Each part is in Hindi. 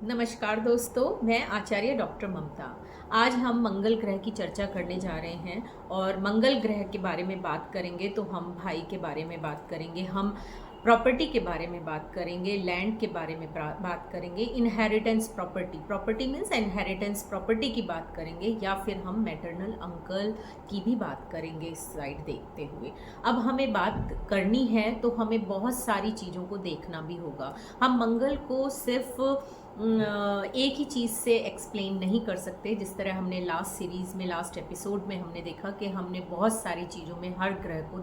नमस्कार दोस्तों, मैं आचार्य डॉक्टर ममता। आज हम मंगल ग्रह की चर्चा करने जा रहे हैं और मंगल ग्रह के बारे में बात करेंगे तो हम भाई के बारे में बात करेंगे, हम प्रॉपर्टी के बारे में बात करेंगे, लैंड के बारे में बात करेंगे, inheritance property, property means inheritance property की बात करेंगे, या फिर हम मैटरनल अंकल की भी बात करेंगे इस साइड देखते हुए। अब हमें बात करनी है तो हमें बहुत सारी चीज़ों को देखना भी होगा। हम मंगल को सिर्फ एक ही चीज़ से एक्सप्लेन नहीं कर सकते। जिस तरह हमने लास्ट सीरीज़ में, लास्ट एपिसोड में हमने देखा कि हमने बहुत सारी चीज़ों में हर ग्रह को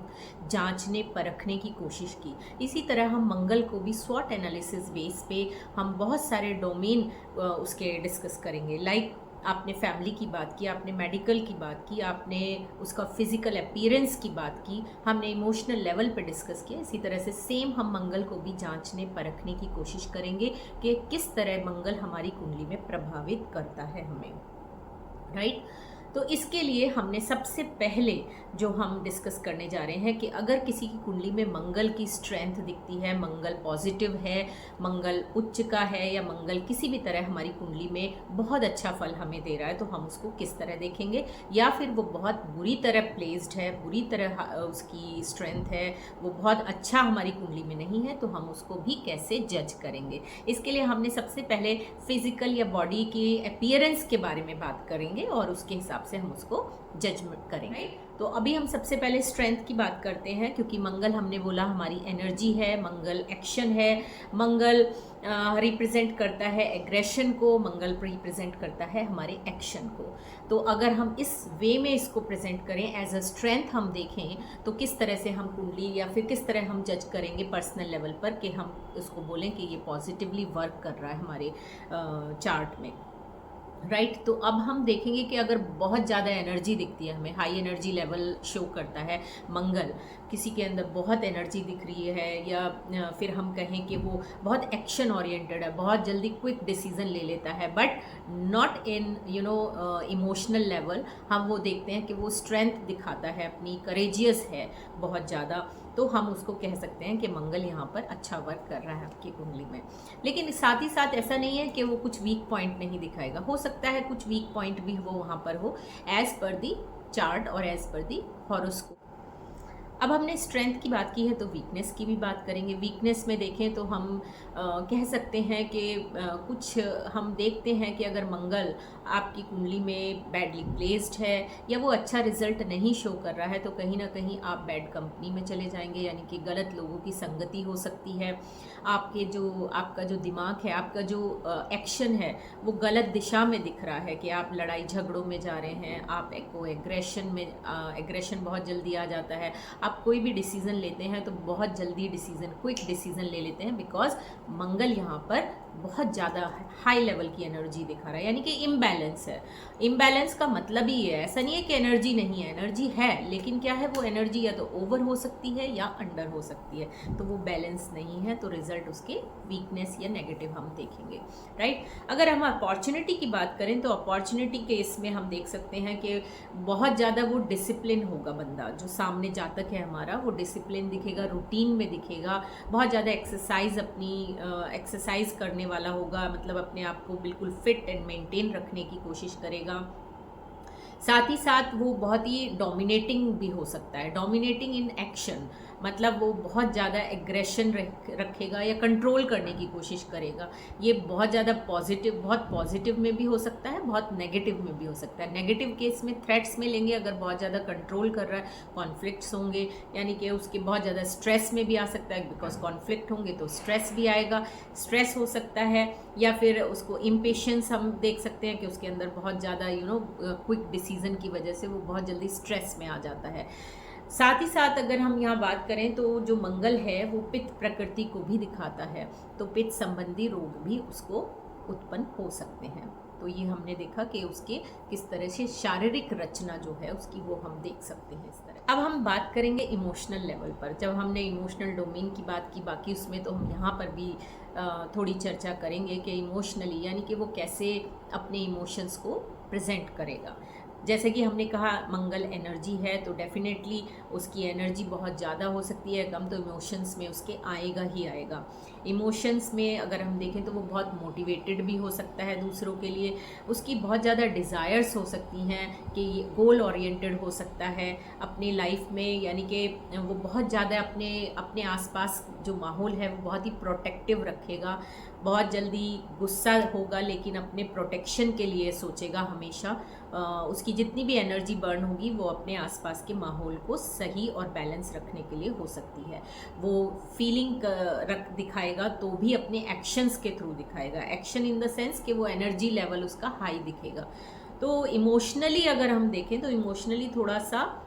जांचने परखने की कोशिश की, इसी तरह हम मंगल को भी स्वॉट एनालिसिस बेस पे हम बहुत सारे डोमेन उसके डिस्कस करेंगे। लाइक आपने फैमिली की बात की, आपने मेडिकल की बात की, आपने उसका फिजिकल अपीयरेंस की बात की, हमने इमोशनल लेवल पे डिस्कस किया। इसी तरह से सेम हम मंगल को भी जांचने परखने की कोशिश करेंगे कि किस तरह मंगल हमारी कुंडली में प्रभावित करता है हमें, राइट। तो इसके लिए हमने सबसे पहले जो हम डिस्कस करने जा रहे हैं कि अगर किसी की कुंडली में मंगल की स्ट्रेंथ दिखती है, मंगल पॉजिटिव है, मंगल उच्च का है, या मंगल किसी भी तरह हमारी कुंडली में बहुत अच्छा फल हमें दे रहा है, तो हम उसको किस तरह देखेंगे। या फिर वो बहुत बुरी तरह प्लेस्ड है, बुरी तरह उसकी स्ट्रेंथ है, वो बहुत अच्छा हमारी कुंडली में नहीं है, तो हम उसको भी कैसे जज करेंगे। इसके लिए हमने सबसे पहले फिजिकल या बॉडी के अपीयरेंस के बारे में बात करेंगे और उसके हिसाब से हम उसको जजमेंट करेंगे। तो अभी हम सबसे पहले स्ट्रेंथ की बात करते हैं, क्योंकि मंगल हमने बोला हमारी एनर्जी है, मंगल एक्शन है, मंगल रिप्रेजेंट करता है एग्रेशन को, मंगल रिप्रेजेंट करता है हमारे एक्शन को। तो अगर हम इस वे में इसको प्रेजेंट करें, एज अ स्ट्रेंथ हम देखें, तो किस तरह से हम कुंडली या फिर किस तरह हम जज करेंगे पर्सनल लेवल पर कि हम उसको बोलें कि ये पॉजिटिवली वर्क कर रहा है हमारे चार्ट में, राइट। तो अब हम देखेंगे कि अगर बहुत ज़्यादा एनर्जी दिखती है हमें, हाई एनर्जी लेवल शो करता है मंगल, किसी के अंदर बहुत एनर्जी दिख रही है, या फिर हम कहें कि वो बहुत एक्शन ओरिएंटेड है, बहुत जल्दी क्विक डिसीजन ले लेता है, but not in emotional level, हम वो देखते हैं कि वो स्ट्रेंथ दिखाता है अपनी, करेजियस है बहुत ज़्यादा, तो हम उसको कह सकते हैं कि मंगल यहाँ पर अच्छा वर्क कर रहा है आपकी कुंडली में। लेकिन साथ ही साथ ऐसा नहीं है कि वो कुछ वीक पॉइंट नहीं दिखाएगा, हो सकता है कुछ वीक पॉइंट भी वो वहाँ पर हो, एज पर दी चार्ट और एज पर दी हॉरोस्कोप। अब हमने स्ट्रेंथ की बात की है तो वीकनेस की भी बात करेंगे। वीकनेस में देखें तो हम कह सकते हैं कि कुछ हम देखते हैं कि अगर मंगल आपकी कुंडली में बैडली प्लेस्ड है या वो अच्छा रिजल्ट नहीं शो कर रहा है, तो कहीं ना कहीं आप बैड कंपनी में चले जाएंगे, यानी कि गलत लोगों की संगति हो सकती है। आपका जो दिमाग है, आपका जो एक्शन है, वो गलत दिशा में दिख रहा है कि आप लड़ाई झगड़ों में जा रहे हैं, आप एग्रेशन बहुत जल्दी आ जाता है। आप कोई भी डिसीज़न लेते हैं तो बहुत जल्दी क्विक डिसीज़न ले लेते हैं, बिकॉज मंगल यहाँ पर बहुत ज़्यादा हाई लेवल की एनर्जी दिखा रहा है, यानी कि इम्बैलेंस है। इम्बैलेंस का मतलब ही है, ऐसा नहीं है कि एनर्जी नहीं है, एनर्जी है, लेकिन क्या है, वो एनर्जी या तो ओवर हो सकती है या अंडर हो सकती है, तो वो बैलेंस नहीं है, तो रिजल्ट उसके वीकनेस या नेगेटिव हम देखेंगे, राइट। अगर हम अपॉर्चुनिटी की बात करें तो अपॉर्चुनिटी केस में हम देख सकते हैं कि बहुत ज़्यादा वो डिसिप्लिन होगा बंदा, जो सामने जातक है हमारा, वो डिसिप्लिन दिखेगा, रूटीन में दिखेगा, बहुत ज़्यादा एक्सरसाइज करने वाला होगा, मतलब अपने आप को बिल्कुल फिट एंड मेंटेन रखने की कोशिश करेगा। साथ ही साथ वो बहुत ही डोमिनेटिंग भी हो सकता है, डोमिनेटिंग इन एक्शन, मतलब वो बहुत ज़्यादा एग्रेशन रखेगा या कंट्रोल करने की कोशिश करेगा। ये बहुत पॉजिटिव में भी हो सकता है, बहुत नेगेटिव में भी हो सकता है। नेगेटिव केस में थ्रेट्स में लेंगे, अगर बहुत ज़्यादा कंट्रोल कर रहा है, कॉन्फ्लिक्ट्स होंगे, यानी कि उसके बहुत ज़्यादा स्ट्रेस में भी आ सकता है, बिकॉज कॉन्फ्लिक्ट होंगे तो स्ट्रेस भी आएगा, स्ट्रेस हो सकता है। या फिर उसको इम्पेशेंस हम देख सकते हैं कि उसके अंदर बहुत ज़्यादा क्विक डिसीजन की वजह से वो बहुत जल्दी स्ट्रेस में आ जाता है। साथ ही साथ अगर हम यहाँ बात करें तो जो मंगल है वो पित्त प्रकृति को भी दिखाता है, तो पित्त संबंधी रोग भी उसको उत्पन्न हो सकते हैं। तो ये हमने देखा कि उसके किस तरह से शारीरिक रचना जो है उसकी, वो हम देख सकते हैं इस तरह। अब हम बात करेंगे इमोशनल लेवल पर। जब हमने इमोशनल डोमेन की बात की, बाकी उसमें तो हम यहाँ पर भी थोड़ी चर्चा करेंगे कि इमोशनली, यानी कि वो कैसे अपने इमोशंस को प्रेजेंट करेगा। जैसे कि हमने कहा मंगल एनर्जी है, तो डेफिनेटली उसकी एनर्जी बहुत ज़्यादा हो सकती है, कम तो इमोशंस में उसके आएगा ही आएगा। इमोशंस में अगर हम देखें तो वो बहुत मोटिवेटेड भी हो सकता है दूसरों के लिए, उसकी बहुत ज़्यादा डिज़ायर्स हो सकती हैं कि ये गोल ओरिएंटेड हो सकता है अपनी लाइफ में, यानी कि वो बहुत ज़्यादा अपने अपने आसपास जो माहौल है वो बहुत ही प्रोटेक्टिव रखेगा, बहुत जल्दी गुस्सा होगा लेकिन अपने प्रोटेक्शन के लिए सोचेगा हमेशा। उसकी जितनी भी एनर्जी बर्न होगी वो अपने आसपास के माहौल को सही और बैलेंस रखने के लिए हो सकती है। वो फीलिंग रख दिखाएगा तो भी अपने एक्शंस के थ्रू दिखाएगा, एक्शन इन द सेंस कि वो एनर्जी लेवल उसका हाई दिखेगा। तो इमोशनली अगर हम देखें तो इमोशनली थोड़ा सा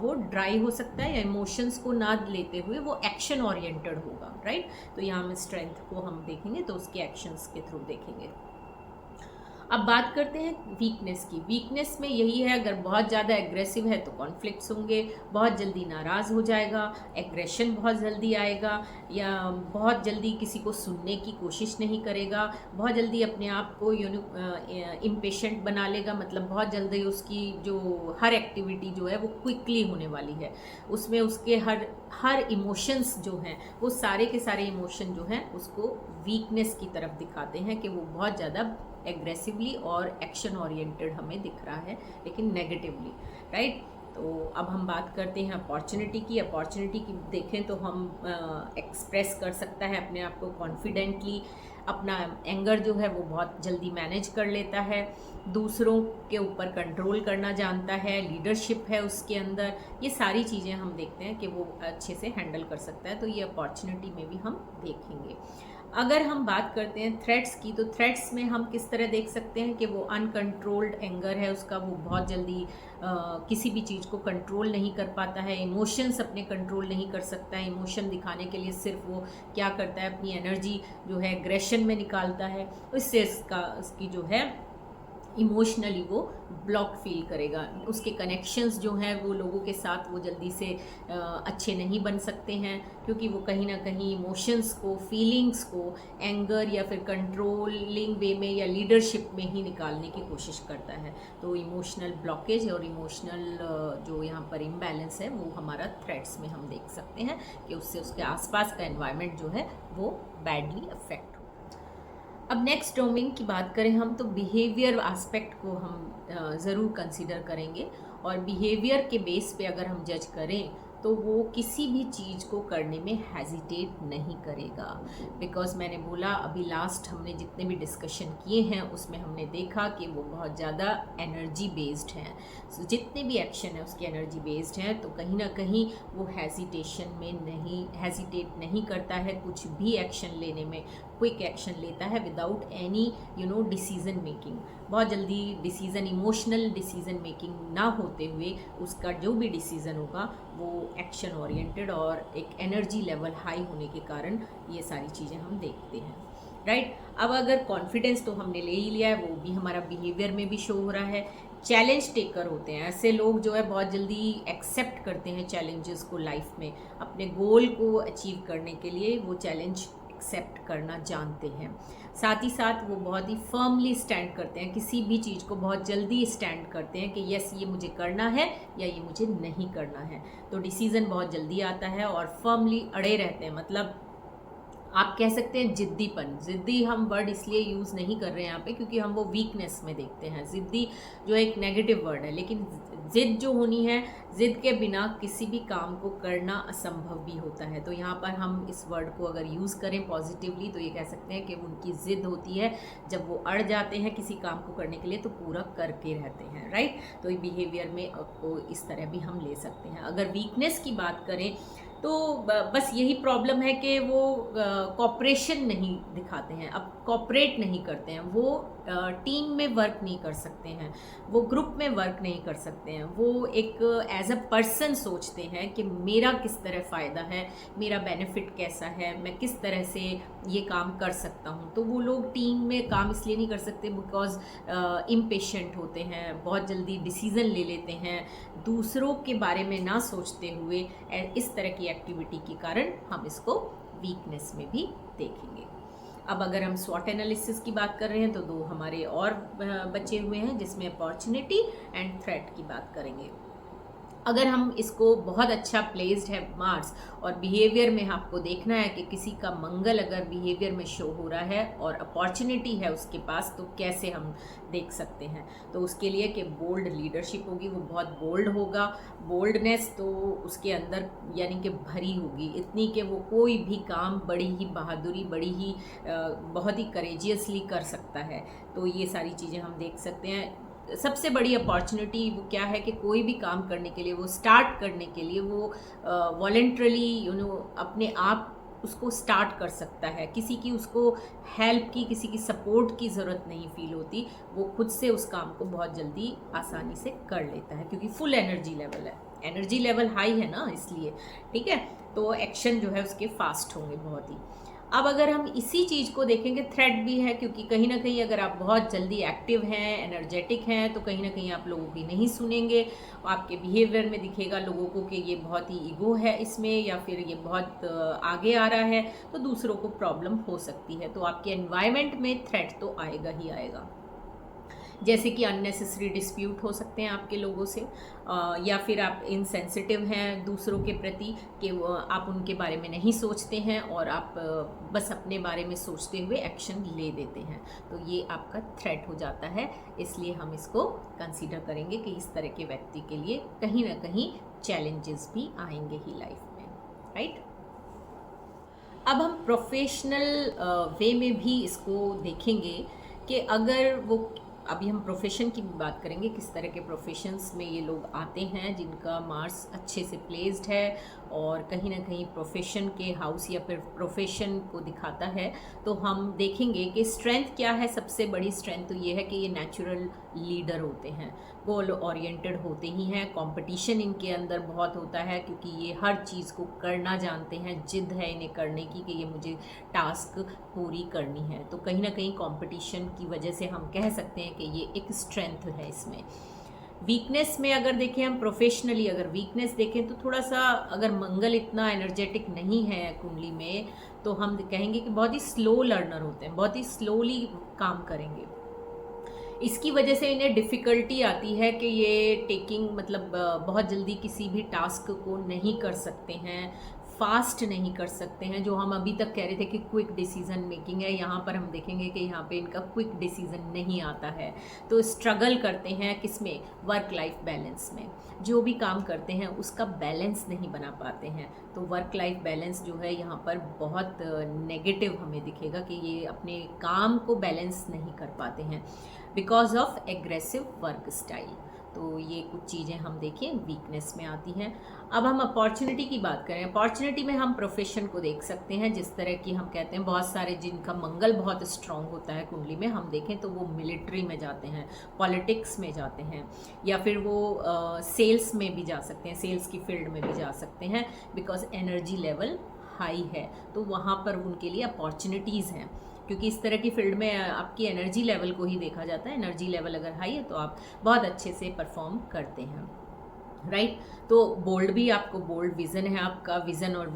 वो ड्राई हो सकता है, या इमोशंस को ना लेते हुए वो एक्शन ओरिएंटेड होगा, राइट। तो यहाँ में स्ट्रेंथ को हम देखेंगे तो उसके एक्शंस के थ्रू देखेंगे। अब बात करते हैं वीकनेस की। वीकनेस में यही है, अगर बहुत ज़्यादा एग्रेसिव है तो कॉन्फ्लिक्ट्स होंगे, बहुत जल्दी नाराज़ हो जाएगा, एग्रेशन बहुत जल्दी आएगा, या बहुत जल्दी किसी को सुनने की कोशिश नहीं करेगा, बहुत जल्दी अपने आप को इम्पेशेंट बना लेगा, मतलब बहुत जल्दी उसकी जो हर एक्टिविटी जो है वो क्विकली होने वाली है, उसमें उसके हर इमोशंस जो हैं वो सारे के सारे इमोशन जो हैं उसको वीकनेस की तरफ दिखाते हैं कि वो बहुत ज़्यादा एग्रेसिवली और एक्शन ओरिएंटेड हमें दिख रहा है, लेकिन नेगेटिवली, राइट। तो अब हम बात करते हैं अपॉर्चुनिटी की। अपॉर्चुनिटी की देखें तो हम एक्सप्रेस कर सकता है अपने आप को कॉन्फिडेंटली, अपना एंगर जो है वो बहुत जल्दी मैनेज कर लेता है, दूसरों के ऊपर कंट्रोल करना जानता है, लीडरशिप है उसके अंदर, ये सारी चीज़ें हम देखते हैं कि वो अच्छे से हैंडल कर सकता है। तो ये अपॉर्चुनिटी में भी हम देखेंगे। अगर हम बात करते हैं थ्रेट्स की, तो थ्रेट्स में हम किस तरह देख सकते हैं कि वो अनकंट्रोल्ड एंगर है उसका, वो बहुत जल्दी किसी भी चीज़ को कंट्रोल नहीं कर पाता है, इमोशंस अपने कंट्रोल नहीं कर सकता है, इमोशन दिखाने के लिए सिर्फ वो क्या करता है, अपनी एनर्जी जो है एग्रेशन में निकालता है, उससे उसकी जो है इमोशनली वो ब्लॉक फील करेगा, उसके कनेक्शंस जो हैं वो लोगों के साथ वो जल्दी से अच्छे नहीं बन सकते हैं, क्योंकि वो कहीं ना कहीं इमोशंस को, फीलिंग्स को एंगर या फिर कंट्रोलिंग वे में या लीडरशिप में ही निकालने की कोशिश करता है। तो इमोशनल ब्लॉकेज और इमोशनल जो यहाँ पर इम्बैलेंस है वो हमारा थ्रेट्स में हम देख सकते हैं कि उससे उसके आसपास का एनवायरनमेंट जो है वो बैडली अफेक्ट। अब नेक्स्ट डोमेन की बात करें हम, तो बिहेवियर एस्पेक्ट को हम ज़रूर कंसीडर करेंगे, और बिहेवियर के बेस पे अगर हम जज करें तो वो किसी भी चीज़ को करने में हेजिटेट नहीं करेगा, बिकॉज़ मैंने बोला अभी लास्ट हमने जितने भी डिस्कशन किए हैं उसमें हमने देखा कि वो बहुत ज़्यादा एनर्जी बेस्ड हैं। सो जितने भी एक्शन है उसकी एनर्जी बेस्ड हैं, तो कहीं ना कहीं वो हेजिटेट नहीं करता है, कुछ भी एक्शन लेने में क्विक एक्शन लेता है विदाउट एनी डिसीज़न मेकिंग, बहुत जल्दी डिसीज़न, इमोशनल डिसीज़न मेकिंग ना होते हुए उसका जो भी डिसीज़न होगा वो एक्शन ओरिएंटेड और एक एनर्जी लेवल हाई होने के कारण ये सारी चीज़ें हम देखते हैं, राइट। अब अगर कॉन्फिडेंस तो हमने ले ही लिया है, वो भी हमारा बिहेवियर में भी शो हो रहा है। चैलेंज टेकर होते हैं ऐसे लोग जो है, बहुत जल्दी एक्सेप्ट करते हैं चैलेंजेस को लाइफ में, अपने गोल को अचीव करने के लिए वो चैलेंज एक्सेप्ट करना जानते हैं। साथ ही साथ वो बहुत ही फर्मली स्टैंड करते हैं, किसी भी चीज़ को बहुत जल्दी स्टैंड करते हैं कि यस ये मुझे करना है या ये मुझे नहीं करना है। तो डिसीज़न बहुत जल्दी आता है और फर्मली अड़े रहते हैं, मतलब आप कह सकते हैं जिद्दीपन। जिद्दी हम वर्ड इसलिए यूज़ नहीं कर रहे हैं यहाँ पे क्योंकि हम वो वीकनेस में देखते हैं। जिद्दी जो एक नेगेटिव वर्ड है, लेकिन जिद जो होनी है, जिद के बिना किसी भी काम को करना असंभव भी होता है। तो यहाँ पर हम इस वर्ड को अगर यूज़ करें पॉजिटिवली तो ये कह सकते हैं कि उनकी ज़िद होती है, जब वो अड़ जाते हैं किसी काम को करने के लिए तो पूरा करके रहते हैं, राइट। तो बिहेवियर में को इस तरह भी हम ले सकते हैं। अगर वीकनेस की बात करें तो बस यही प्रॉब्लम है कि वो कॉपरेशन नहीं दिखाते हैं, अब कॉपरेट नहीं करते हैं, वो टीम में वर्क नहीं कर सकते हैं, वो ग्रुप में वर्क नहीं कर सकते हैं, वो एक एज अ पर्सन सोचते हैं कि मेरा किस तरह फ़ायदा है, मेरा बेनिफिट कैसा है, मैं किस तरह से ये काम कर सकता हूँ। तो वो लोग टीम में काम इसलिए नहीं कर सकते बिकॉज इम्पेशेंट होते हैं, बहुत जल्दी डिसीज़न ले लेते हैं, दूसरों के बारे में ना सोचते हुए इस तरह की एक्टिविटी के कारण हम इसको वीकनेस में भी देखेंगे। अब अगर हम स्वॉट एनालिसिस की बात कर रहे हैं तो दो हमारे और बचे हुए हैं, जिसमें अपॉर्चुनिटी एंड थ्रेट की बात करेंगे। अगर हम इसको बहुत अच्छा प्लेस्ड है मार्स और बिहेवियर में आपको देखना है कि किसी का मंगल अगर बिहेवियर में शो हो रहा है और अपॉर्चुनिटी है उसके पास, तो कैसे हम देख सकते हैं। तो उसके लिए कि बोल्ड लीडरशिप होगी, वो बहुत बोल्ड होगा। बोल्डनेस तो उसके अंदर यानी कि भरी होगी इतनी कि वो कोई भी काम बड़ी ही बहादुरी, बड़ी ही बहुत ही करेजियसली कर सकता है। तो ये सारी चीज़ें हम देख सकते हैं। सबसे बड़ी अपॉर्चुनिटी वो क्या है कि कोई भी काम करने के लिए, वो स्टार्ट करने के लिए वो वॉलेंट्रली अपने आप उसको स्टार्ट कर सकता है। किसी की उसको हेल्प की, किसी की सपोर्ट की ज़रूरत नहीं फील होती। वो खुद से उस काम को बहुत जल्दी आसानी से कर लेता है, क्योंकि फुल एनर्जी लेवल है, एनर्जी लेवल हाई है ना, इसलिए। ठीक है, तो एक्शन जो है उसके फास्ट होंगे बहुत ही। अब अगर हम इसी चीज़ को देखेंगे, थ्रेट भी है, क्योंकि कहीं ना कहीं अगर आप बहुत जल्दी एक्टिव हैं, एनर्जेटिक हैं, तो कहीं ना कहीं आप लोगों की नहीं सुनेंगे। आपके बिहेवियर में दिखेगा लोगों को कि ये बहुत ही ईगो है इसमें, या फिर ये बहुत आगे आ रहा है, तो दूसरों को प्रॉब्लम हो सकती है। तो आपके एनवायरनमेंट में थ्रेट तो आएगा ही आएगा। जैसे कि अननेसेसरी डिस्प्यूट हो सकते हैं आपके लोगों से, या फिर आप इनसेंसिटिव हैं दूसरों के प्रति, कि आप उनके बारे में नहीं सोचते हैं और आप बस अपने बारे में सोचते हुए एक्शन ले देते हैं। तो ये आपका थ्रेट हो जाता है। इसलिए हम इसको कंसीडर करेंगे कि इस तरह के व्यक्ति के लिए कहीं ना कहीं चैलेंजेस भी आएंगे ही लाइफ में, राइट। अब हम प्रोफेशनल वे में भी इसको देखेंगे कि अगर वो, अभी हम प्रोफेशन की भी बात करेंगे, किस तरह के प्रोफेशंस में ये लोग आते हैं जिनका मार्स अच्छे से प्लेस्ड है और कहीं ना कहीं प्रोफेशन के हाउस या फिर प्रोफेशन को दिखाता है। तो हम देखेंगे कि स्ट्रेंथ क्या है। सबसे बड़ी स्ट्रेंथ तो ये है कि ये नेचुरल लीडर होते हैं, गोल ओरिएंटेड होते ही हैं। कंपटीशन इनके अंदर बहुत होता है, क्योंकि ये हर चीज़ को करना जानते हैं, जिद है इन्हें करने की कि ये मुझे टास्क पूरी करनी है। तो कहीं ना कहीं कंपटीशन की वजह से हम कह सकते हैं कि ये एक स्ट्रेंथ है इसमें। वीकनेस में अगर देखें हम प्रोफेशनली, अगर वीकनेस देखें तो थोड़ा सा, अगर मंगल इतना एनर्जेटिक नहीं है कुंडली में, तो हम कहेंगे कि बहुत ही स्लो लर्नर होते हैं, बहुत ही स्लोली काम करेंगे। इसकी वजह से इन्हें डिफ़िकल्टी आती है कि ये टेकिंग, मतलब बहुत जल्दी किसी भी टास्क को नहीं कर सकते हैं, फास्ट नहीं कर सकते हैं। जो हम अभी तक कह रहे थे कि क्विक डिसीजन मेकिंग है, यहाँ पर हम देखेंगे कि यहाँ पे इनका क्विक डिसीजन नहीं आता है। तो स्ट्रगल करते हैं किस में, वर्क लाइफ बैलेंस में। जो भी काम करते हैं उसका बैलेंस नहीं बना पाते हैं। तो वर्क लाइफ बैलेंस जो है यहाँ पर बहुत नेगेटिव हमें दिखेगा कि ये अपने काम को बैलेंस नहीं कर पाते हैं because of aggressive work style. तो ये कुछ चीज़ें हम देखें वीकनेस में आती हैं। अब हम अपॉर्चुनिटी की बात करें, अपॉर्चुनिटी में हम प्रोफेशन को देख सकते हैं। जिस तरह की हम कहते हैं, बहुत सारे जिनका मंगल बहुत स्ट्रांग होता है कुंडली में, हम देखें तो वो मिलिट्री में जाते हैं, पॉलिटिक्स में जाते हैं, या फिर वो सेल्स में भी जा सकते हैं, सेल्स की फील्ड में भी जा सकते हैं, बिकॉज एनर्जी लेवल हाई है। तो वहाँ पर उनके लिए अपॉर्चुनिटीज़ हैं, क्योंकि इस तरह की फील्ड में आपकी एनर्जी लेवल को ही देखा जाता है। एनर्जी लेवल अगर हाई है तो आप बहुत अच्छे से परफॉर्म करते हैं, राइट। तो बोल्ड भी, आपको बोल्ड विज़न है, आपका विज़न और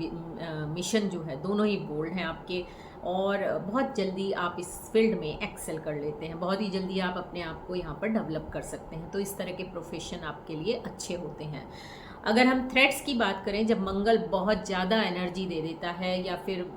मिशन जो है दोनों ही बोल्ड हैं आपके, और बहुत जल्दी आप इस फील्ड में एक्सेल कर लेते हैं, बहुत ही जल्दी आप अपने आप को यहाँ पर डेवलप कर सकते हैं। तो इस तरह के प्रोफेशन आपके लिए अच्छे होते हैं। अगर हम थ्रेट्स की बात करें, जब मंगल बहुत ज़्यादा एनर्जी दे देता है, या फिर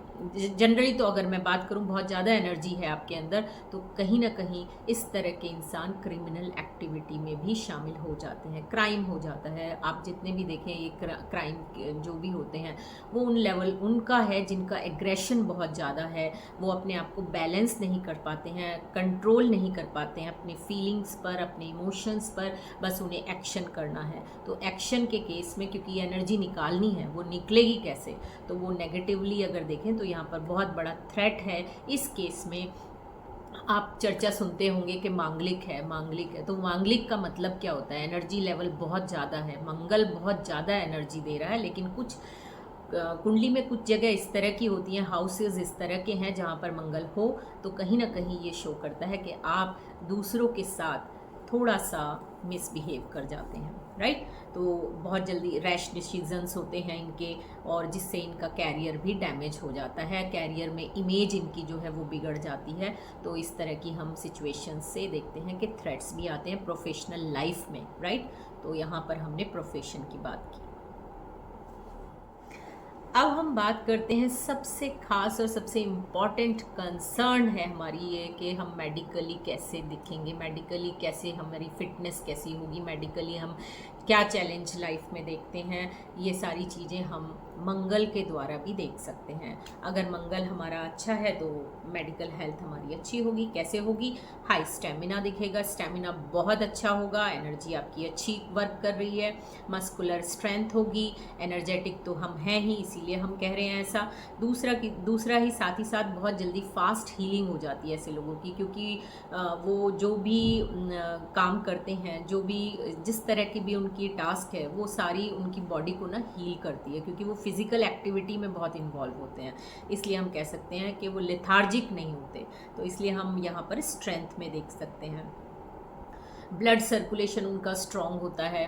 जनरली तो अगर मैं बात करूं बहुत ज़्यादा एनर्जी है आपके अंदर, तो कहीं ना कहीं इस तरह के इंसान क्रिमिनल एक्टिविटी में भी शामिल हो जाते हैं, क्राइम हो जाता है। आप जितने भी देखें ये क्राइम जो भी होते हैं वो उन लेवल उनका है जिनका एग्रेशन बहुत ज़्यादा है, वो अपने आप को बैलेंस नहीं कर पाते हैं, कंट्रोल नहीं कर पाते हैं अपने फीलिंग्स पर, अपने इमोशंस पर, बस उन्हें एक्शन करना है। तो एक्शन के केस में, क्योंकि एनर्जी निकालनी है, वो निकलेगी कैसे, तो वो नेगेटिवली अगर देखें तो यहाँ पर बहुत बड़ा थ्रेट है। इस केस में आप चर्चा सुनते होंगे कि मांगलिक है, मांगलिक है। तो मांगलिक का मतलब क्या होता है, एनर्जी लेवल बहुत ज़्यादा है, मंगल बहुत ज़्यादा एनर्जी दे रहा है, लेकिन कुछ कुंडली में कुछ जगह इस तरह की होती हैं, हाउसेस इस तरह के हैं जहाँ पर मंगल हो, तो कहीं ना कहीं ये शो करता है कि आप दूसरों के साथ थोड़ा सा मिसबिहेव कर जाते हैं। राइट। तो बहुत जल्दी रैश डिसीजंस होते हैं इनके, और जिससे इनका कैरियर भी डैमेज हो जाता है, कैरियर में इमेज इनकी जो है वो बिगड़ जाती है। तो इस तरह की हम सिचुएशन से देखते हैं कि थ्रेट्स भी आते हैं प्रोफेशनल लाइफ में, राइट। तो यहाँ पर हमने प्रोफेशन की बात की। अब हम बात करते हैं सबसे खास और सबसे इम्पॉर्टेंट कंसर्न है हमारी ये कि हम मेडिकली कैसे दिखेंगे, मेडिकली कैसे हमारी फिटनेस कैसी होगी, मेडिकली हम क्या चैलेंज लाइफ में देखते हैं। ये सारी चीज़ें हम मंगल के द्वारा भी देख सकते हैं। अगर मंगल हमारा अच्छा है तो मेडिकल हेल्थ हमारी अच्छी होगी। कैसे होगी? हाई स्टेमिना दिखेगा, स्टेमिना बहुत अच्छा होगा, एनर्जी आपकी अच्छी वर्क कर रही है, मस्कुलर स्ट्रेंथ होगी, एनर्जेटिक तो हम हैं ही, इसीलिए हम कह रहे हैं ऐसा। दूसरा ही साथ बहुत जल्दी फास्ट हीलिंग हो जाती है ऐसे लोगों की, क्योंकि वो जो भी काम करते हैं, जो भी जिस तरह की भी उनकी टास्क है, वो सारी उनकी बॉडी को ना हील करती है, क्योंकि वो फिज़िकल एक्टिविटी में बहुत इन्वॉल्व होते हैं। इसलिए हम कह सकते हैं कि वो लेथार्जिक नहीं होते। तो इसलिए हम यहाँ पर स्ट्रेंथ में देख सकते हैं। ब्लड सर्कुलेशन उनका स्ट्रॉन्ग होता है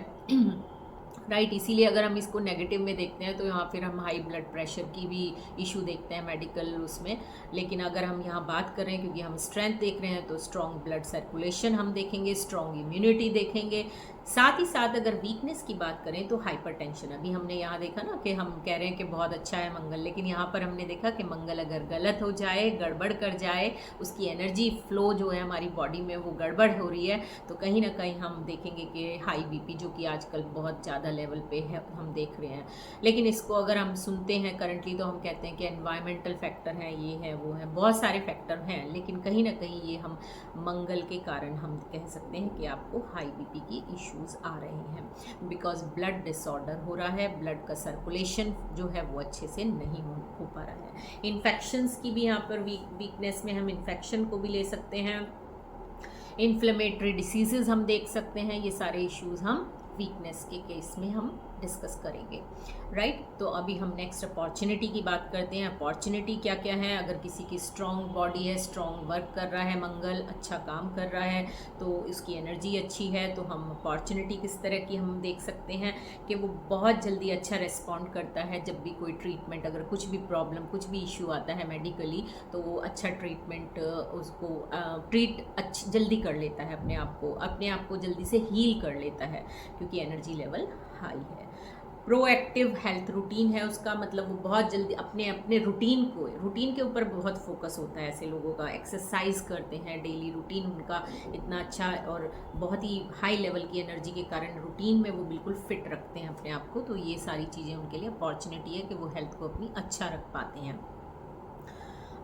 राइट। इसीलिए अगर हम इसको नेगेटिव में देखते हैं तो यहाँ फिर हम हाई ब्लड प्रेशर की भी इशू देखते हैं मेडिकल उसमें। लेकिन अगर हम यहाँ बात करें, क्योंकि हम स्ट्रेंथ देख रहे हैं, तो स्ट्रॉन्ग ब्लड सर्कुलेशन हम देखेंगे, स्ट्रॉन्ग इम्यूनिटी देखेंगे। साथ ही साथ अगर वीकनेस की बात करें तो हाइपरटेंशन। अभी हमने यहाँ देखा ना कि हम कह रहे हैं कि बहुत अच्छा है मंगल, लेकिन यहाँ पर हमने देखा कि मंगल अगर गलत हो जाए, गड़बड़ कर जाए, उसकी एनर्जी फ्लो जो है हमारी बॉडी में वो गड़बड़ हो रही है, तो कहीं ना कहीं हम देखेंगे कि हाई बीपी, जो कि आजकल बहुत ज़्यादा लेवल पे है, हम देख रहे हैं। लेकिन इसको अगर हम सुनते हैं करंटली तो हम कहते हैं कि एनवायरमेंटल फैक्टर है, ये है वो है, बहुत सारे फैक्टर हैं, लेकिन कहीं ना कहीं ये हम मंगल के कारण हम कह सकते हैं कि आपको हाई बीपी की इश्यूज आ रहे हैं, बिकॉज ब्लड डिसऑर्डर हो रहा है, ब्लड का सर्कुलेशन जो है वो अच्छे से नहीं हो पा रहा है। इन्फेक्शंस की भी यहाँ पर वीकनेस में हम इन्फेक्शन को भी ले सकते हैं, इन्फ्लेमेटरी डिसीजेज हम देख सकते हैं। ये सारे इश्यूज हम वीकनेस के केस में हम डिस्कस करेंगे, राइट। तो अभी हम नेक्स्ट अपॉर्चुनिटी की बात करते हैं। अपॉर्चुनिटी क्या क्या है? अगर किसी की स्ट्रॉन्ग बॉडी है, स्ट्रॉन्ग वर्क कर रहा है, मंगल अच्छा काम कर रहा है, तो इसकी एनर्जी अच्छी है, तो हम अपॉर्चुनिटी किस तरह की हम देख सकते हैं कि वो बहुत जल्दी अच्छा रिस्पॉन्ड करता है। जब भी कोई ट्रीटमेंट, अगर कुछ भी प्रॉब्लम, कुछ भी इशू आता है मेडिकली, तो वो अच्छा ट्रीटमेंट उसको जल्दी कर लेता है, अपने आप को जल्दी से हील कर लेता है, क्योंकि एनर्जी लेवल हाई है। प्रोएक्टिव हेल्थ रूटीन है उसका, मतलब वो बहुत जल्दी अपने रूटीन के ऊपर बहुत फोकस होता है ऐसे लोगों का। एक्सरसाइज करते हैं, डेली रूटीन उनका इतना अच्छा, और बहुत ही हाई लेवल की एनर्जी के कारण रूटीन में वो बिल्कुल फिट रखते हैं अपने आप को। तो ये सारी चीज़ें उनके लिए अपॉर्चुनिटी है कि वो हेल्थ को अपनी अच्छा रख पाते हैं।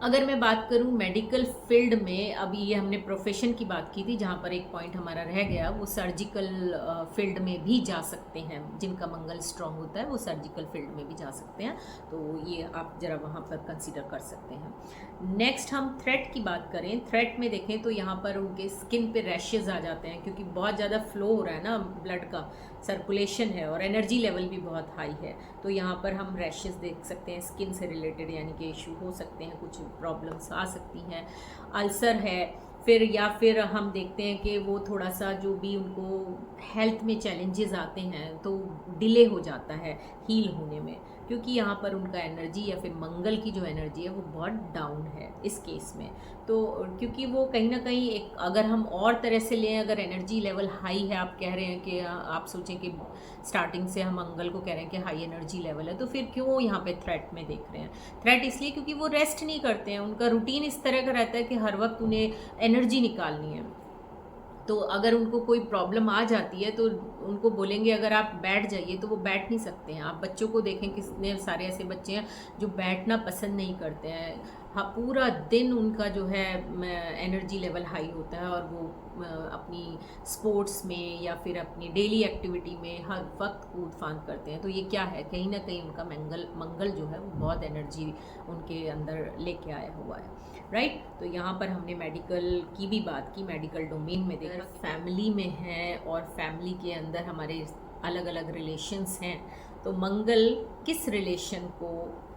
अगर मैं बात करूं मेडिकल फील्ड में, अभी ये हमने प्रोफेशन की बात की थी, जहाँ पर एक पॉइंट हमारा रह गया, वो सर्जिकल फील्ड में भी जा सकते हैं। जिनका मंगल स्ट्रांग होता है वो सर्जिकल फील्ड में भी जा सकते हैं, तो ये आप ज़रा वहाँ पर कंसीडर कर सकते हैं। नेक्स्ट हम थ्रेट की बात करें। थ्रेट में देखें तो यहाँ पर उनके स्किन पे रैशेज़ आ जाते हैं, क्योंकि बहुत ज़्यादा फ्लो हो रहा है ना, ब्लड का सर्कुलेशन है और एनर्जी लेवल भी बहुत हाई है, तो यहाँ पर हम रैशेस देख सकते हैं स्किन से रिलेटेड, यानी कि इशू हो सकते हैं, कुछ प्रॉब्लम्स आ सकती हैं। अल्सर है, या फिर हम देखते हैं कि वो थोड़ा सा जो भी उनको हेल्थ में चैलेंजेस आते हैं तो डिले हो जाता है हील होने में, क्योंकि यहाँ पर उनका एनर्जी या फिर मंगल की जो एनर्जी है वो बहुत डाउन है इस केस में। तो क्योंकि वो कहीं ना कहीं एक, अगर हम और तरह से लें, अगर एनर्जी लेवल हाई है, आप कह रहे हैं कि आप सोचें कि स्टार्टिंग से हम मंगल को कह रहे हैं कि हाई एनर्जी लेवल है, तो फिर क्यों यहाँ पे थ्रेट में देख रहे हैं? थ्रेट इसलिए क्योंकि वो रेस्ट नहीं करते हैं, उनका रूटीन इस तरह का रहता है कि हर वक्त उन्हें एनर्जी निकालनी है। तो अगर उनको कोई प्रॉब्लम आ जाती है तो उनको बोलेंगे अगर आप बैठ जाइए, तो वो बैठ नहीं सकते हैं। आप बच्चों को देखें, कितने सारे ऐसे बच्चे हैं जो बैठना पसंद नहीं करते हैं। हाँ, पूरा दिन उनका जो है एनर्जी लेवल हाई होता है, और वो अपनी स्पोर्ट्स में या फिर अपनी डेली एक्टिविटी में हर वक्त कूद फांद करते हैं। तो ये क्या है? कहीं ना कहीं उनका मंगल जो है वो बहुत एनर्जी उनके अंदर लेके आया हुआ है, राइट। तो यहाँ पर हमने मेडिकल की भी बात की, मेडिकल डोमेन में देखा फैमिली में है और फैमिली के अंदर हमारे अलग अलग रिलेशंस हैं, तो मंगल किस रिलेशन को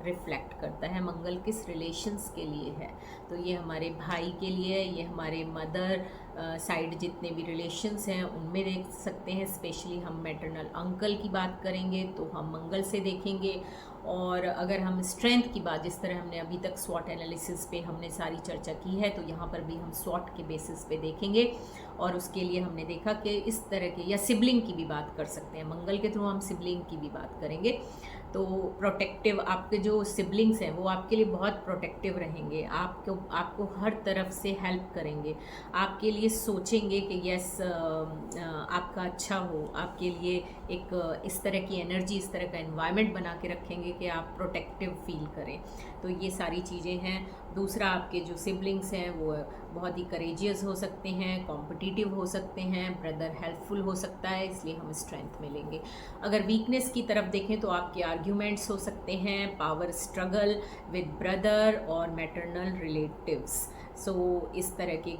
रिफ्लेक्ट करता है, मंगल किस रिलेशंस के लिए है? तो ये हमारे भाई के लिए, ये हमारे मदर साइड जितने भी रिलेशंस हैं उनमें देख सकते हैं। स्पेशली हम मैटरनल अंकल की बात करेंगे तो हम मंगल से देखेंगे। और अगर हम स्ट्रेंथ की बात, जिस तरह हमने अभी तक स्वॉट एनालिसिस पे हमने सारी चर्चा की है, तो यहाँ पर भी हम स्वॉट के बेसिस पे देखेंगे। और उसके लिए हमने देखा कि इस तरह के, या सिबलिंग की भी बात कर सकते हैं, मंगल के थ्रू हम सिबलिंग की भी बात करेंगे। तो प्रोटेक्टिव, आपके जो सिबलिंग्स हैं वो आपके लिए बहुत प्रोटेक्टिव रहेंगे, आपको हर तरफ से हेल्प करेंगे, आपके लिए सोचेंगे कि यस आपका अच्छा हो, आपके लिए एक इस तरह की एनर्जी, इस तरह का एनवायरनमेंट बना के रखेंगे कि आप प्रोटेक्टिव फील करें। तो ये सारी चीज़ें हैं। दूसरा, आपके जो सिबलिंग्स हैं वो बहुत ही करेजियस हो सकते हैं, कॉम्पिटिटिव हो सकते हैं, ब्रदर हेल्पफुल हो सकता है, इसलिए हम स्ट्रेंथ मिलेंगे। अगर वीकनेस की तरफ देखें तो आपके आर्ग्यूमेंट्स हो सकते हैं, पावर स्ट्रगल विद ब्रदर और मैटरनल रिलेटिव्स। सो इस तरह के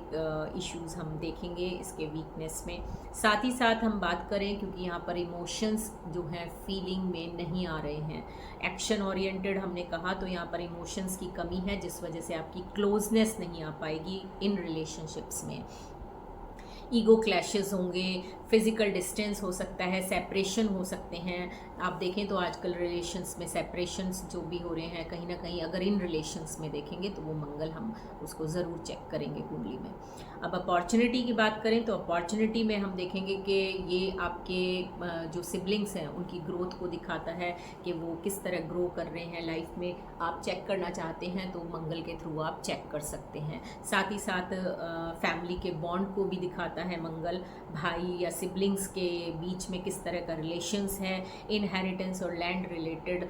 इश्यूज़ हम देखेंगे इसके वीकनेस में। साथ ही साथ हम बात करें, क्योंकि यहाँ पर इमोशंस जो हैं फीलिंग में नहीं आ रहे हैं, एक्शन ओरिएंटेड हमने कहा, तो यहाँ पर इमोशंस की कमी है, जिस वजह से आपकी क्लोजनेस नहीं आ पाएगी इन रिलेशनशिप्स में। ईगो क्लैशेस होंगे, फिज़िकल डिस्टेंस हो सकता है, सेपरेशन हो सकते हैं। आप देखें तो आजकल रिलेशंस में सेपरेशंस जो भी हो रहे हैं, कहीं ना कहीं अगर इन रिलेशंस में देखेंगे तो वो मंगल हम उसको ज़रूर चेक करेंगे कुंडली में। अब अपॉर्चुनिटी की बात करें तो अपॉर्चुनिटी में हम देखेंगे कि ये आपके जो सिबलिंग्स हैं उनकी ग्रोथ को दिखाता है कि वो किस तरह ग्रो कर रहे हैं लाइफ में। आप चेक करना चाहते हैं तो मंगल के थ्रू आप चेक कर सकते हैं। साथ ही साथ फैमिली के बॉन्ड को भी दिखाता है मंगल, भाई या सिबलिंग्स के बीच में किस तरह का रिलेशंस है, इनहेरिटेंस और लैंड रिलेटेड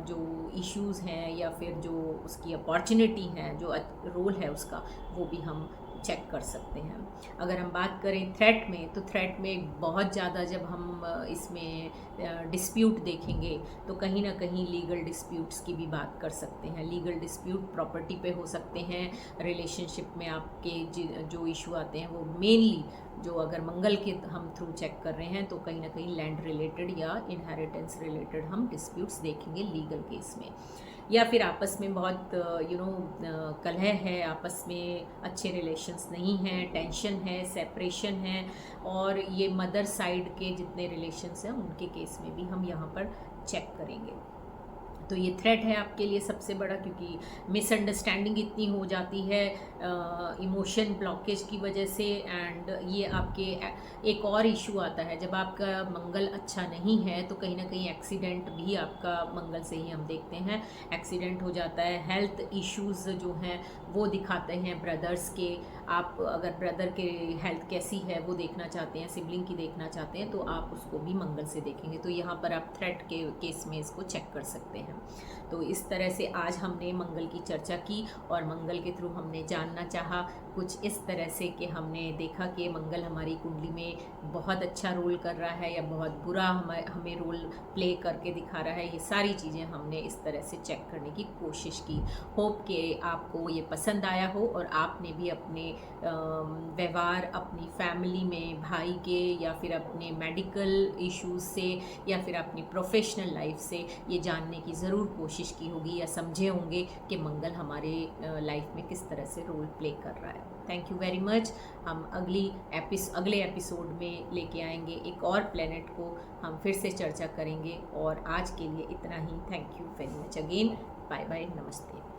जो इश्यूज़ हैं या फिर जो उसकी अपॉर्चुनिटी है, जो रोल है उसका, वो भी हम चेक कर सकते हैं। अगर हम बात करें थ्रेट में, तो थ्रेट में बहुत ज़्यादा जब हम इसमें डिस्प्यूट देखेंगे तो कहीं ना कहीं लीगल डिस्प्यूट्स की भी बात कर सकते हैं। लीगल डिस्प्यूट प्रॉपर्टी पे हो सकते हैं। रिलेशनशिप में आपके जो इशू आते हैं वो मेनली, जो अगर मंगल के हम थ्रू चेक कर रहे हैं, तो कहीं ना कहीं लैंड रिलेटेड या इनहेरिटेंस रिलेटेड हम डिस्प्यूट्स देखेंगे लीगल केस में। या फिर आपस में बहुत कलह है, आपस में अच्छे रिलेशंस नहीं हैं, टेंशन है, सेपरेशन है, और ये मदर साइड के जितने रिलेशंस हैं उनके केस में भी हम यहाँ पर चेक करेंगे। तो ये थ्रेट है आपके लिए सबसे बड़ा, क्योंकि मिसअंडरस्टैंडिंग इतनी हो जाती है इमोशन ब्लॉकेज की वजह से। एंड ये आपके एक और इशू आता है, जब आपका मंगल अच्छा नहीं है तो कहीं ना कहीं एक्सीडेंट भी आपका मंगल से ही हम देखते हैं, एक्सीडेंट हो जाता है। हेल्थ इश्यूज़ जो हैं वो दिखाते हैं ब्रदर्स के। आप अगर ब्रदर के हेल्थ कैसी है वो देखना चाहते हैं, सिबलिंग की देखना चाहते हैं, तो आप उसको भी मंगल से देखेंगे। तो यहाँ पर आप थ्रेट के केस में इसको चेक कर सकते हैं। तो इस तरह से आज हमने मंगल की चर्चा की, और मंगल के थ्रू हमने जानना चाहा कुछ इस तरह से कि हमने देखा कि मंगल हमारी कुंडली में बहुत अच्छा रोल कर रहा है या बहुत बुरा हमें रोल प्ले करके दिखा रहा है। ये सारी चीज़ें हमने इस तरह से चेक करने की कोशिश की। होप कि आपको ये पसंद आया हो और आपने भी अपने व्यवहार, अपनी फैमिली में भाई के, या फिर अपने मेडिकल इश्यूज से, या फिर अपनी प्रोफेशनल लाइफ से ये जानने की ज़रूर कोशिश की होगी, या समझे होंगे कि मंगल हमारे लाइफ में किस तरह से रोल प्ले कर रहा है। Thank you very much. हम अगले एपिसोड में लेके आएंगे एक और प्लेनेट को, हम फिर से चर्चा करेंगे। और आज के लिए इतना ही। Thank you very much again. Bye bye, नमस्ते।